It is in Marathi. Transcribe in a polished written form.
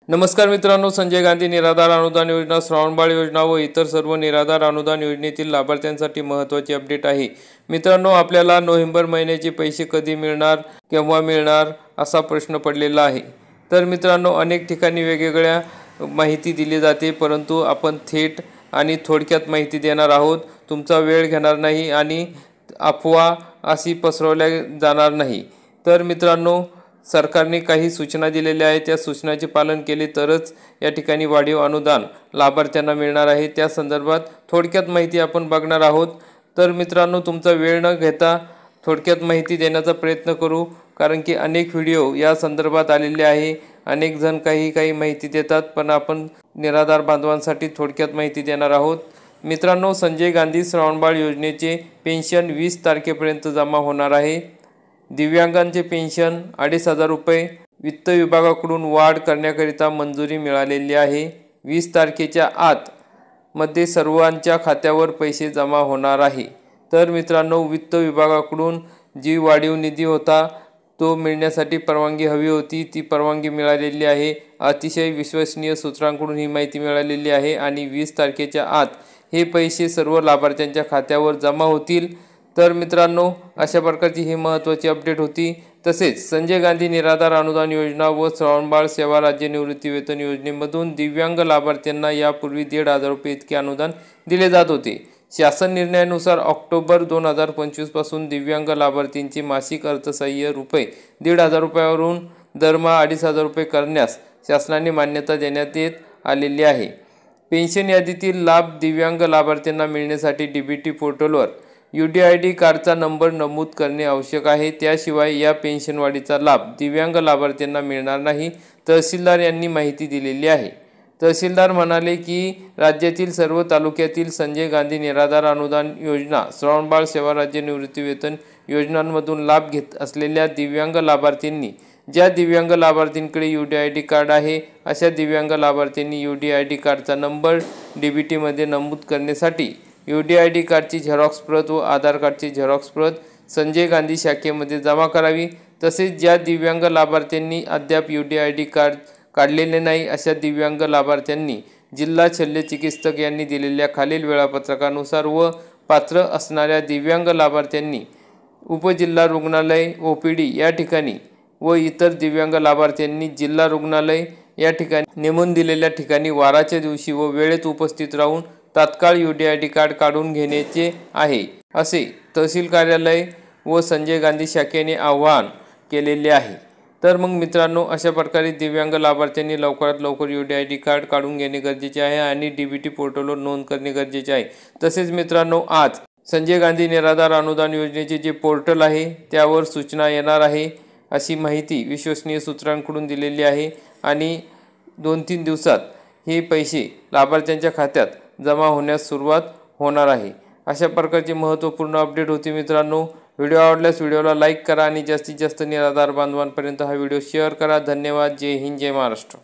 नमस्कार मित्रांनो, संजय गांधी निराधार अनुदान योजना, श्रावणबाळ योजना व इतर सर्व निराधार अनुदान योजनेतील लाभार्थ्यांसाठी महत्त्वाची अपडेट आहे। मित्रांनो, आपल्याला नोव्हेंबर महिन्याचे पैसे कधी मिळणार, केव्हा मिळणार असा प्रश्न पडलेला आहे। तर मित्रांनो, अनेक ठिकाणी वेगवेगळ्या माहिती दिली जाते, परंतु आपण थेट आणि थोडक्यात माहिती देणार आहोत। तुमचा वेळ घेणार नाही आणि अफवा अशी पसरवल्या जाणार नाही। तर मित्रांनो, सरकारने काही सूचना दिलेल्या आहेत, त्या सूचनाचे पालन केले तरच या ठिकाणी वाढीव अनुदान लाभार्थ्यांना मिळणार आहे। त्या संदर्भात थोडक्यात माहिती आपण बघणार आहोत। तर मित्रांनो, तुमचा वेळ न घेता थोडक्यात माहिती देण्याचा प्रयत्न करू, कारण की अनेक व्हिडिओ या संदर्भात आलेले आहे। अनेक जण काही माहिती देतात, पण आपण निराधार बांधवांसाठी थोडक्यात माहिती देणार आहोत। मित्रांनो, संजय गांधी श्रावणबाळ योजनेचे पेन्शन 20 तारखेपर्यंत जमा होणार आहे। दिव्यांगांचे पेन्शन 2,500 रुपये वित्त विभागाकडून वाढ करण्याकरिता मंजुरी मिळालेली आहे। 20 तारखेच्या आत मध्ये सर्वांच्या खात्यावर पैसे जमा होणार आहे। तर मित्रांनो, वित्त विभागाकडून जी वाढीव निधी होता तो मिळण्यासाठी परवानगी हवी होती, ती परवानगी मिळालेली आहे। अतिशय विश्वसनीय सूत्रांकडून ही माहिती मिळालेली आहे आणि 20 तारखेच्या आत हे पैसे सर्व लाभार्थ्यांच्या खात्यावर जमा होतील। तर मित्रांनो, अशा प्रकारची ही महत्त्वाची अपडेट होती। तसेच संजय गांधी निराधार अनुदान योजना व श्रावणबाळ सेवा राज्य निवृत्ती वेतन योजनेमधून दिव्यांग लाभार्थ्यांना यापूर्वी 1,500 रुपये इतके अनुदान दिले जात होते। शासन निर्णयानुसार ऑक्टोबर 2025 पासून दिव्यांग लाभार्थींचे मासिक अर्थसहाय्य रुपये 1,500 रुपयावरून दरमहा 2,500 रुपये करण्यास शासनाने मान्यता देण्यात येत आलेली आहे। पेन्शन यादीतील लाभ दिव्यांग लाभार्थ्यांना मिळण्यासाठी डीबीटी पोर्टलवर UDID कार्डचा नंबर नमूद करणे आवश्यक आहे। त्याशिवाय या पेन्शन वाढीचा लाभ दिव्यांग लाभार्थ्यांना मिळणार नाही, तहसीलदार यांनी माहिती दिलेली आहे। तहसीलदार म्हणाले की राज्यातील सर्व तालुक्यातील संजय गांधी निराधार अनुदान योजना, श्रावणबाळ सेवा राज्य निवृत्ती वेतन योजनांमधून लाभ घेत असलेल्या दिव्यांग लाभार्थींनी, ज्या दिव्यांग लाभार्थींकडे UDID कार्ड आहे अशा दिव्यांग लाभार्थ्यांनी UDID कार्डचा नंबर डीबीटीमध्ये नमूद करण्यासाठी UDID कार्डची झेरॉक्स प्रत व आधार कार्डची झेरॉक्स प्रत संजय गांधी शाखेमध्ये जमा करावी। तसेच ज्या दिव्यांग लाभार्थ्यांनी अद्याप UDID कार्ड काढलेले नाही अशा दिव्यांग लाभार्थ्यांनी जिल्हा शल्य चिकित्सक यांनी दिलेल्या खालील वेळापत्रकानुसार व पात्र असणाऱ्या दिव्यांग लाभार्थ्यांनी उपजिल्हा रुग्णालय OPD या ठिकाणी व इतर दिव्यांग लाभार्थ्यांनी जिल्हा रुग्णालय या ठिकाणी नेमून दिलेल्या ठिकाणी वाराच्या दिवशी व वेळेत उपस्थित राहून तात्काळ UDID कार्ड काढून घेण्याचे आहे, असे तहसील कार्यालय व संजय गांधी शाखेने आवाहन केलेले आहे। तर मग मित्रांनो, अशा प्रकारे दिव्यांग लाभार्थ्यांनी लवकरात लवकर UDID कार्ड काढून घेणे गरजेचे आहे आणि डीबीटी पोर्टलवर नोंद करणे गरजेचे आहे। तसेच मित्रांनो, आज संजय गांधी निराधार अनुदान योजनेचे जे पोर्टल आहे त्यावर सूचना येणार आहे, अशी माहिती विश्वसनीय सूत्रांकडून दिलेली आहे आणि 2-3 दिवसात हे पैसे लाभार्थ्यांच्या खात्यात जमा होण्यास सुरुवात होणार आहे। अशा प्रकारची महत्त्वपूर्ण अपडेट होती मित्रांनो। व्हिडिओ आवडल्यास व्हिडिओला लाईक करा आणि जास्तीत जास्त निराधार बांधवांपर्यंत हा व्हिडिओ शेअर करा। धन्यवाद। जय हिंद, जय महाराष्ट्र।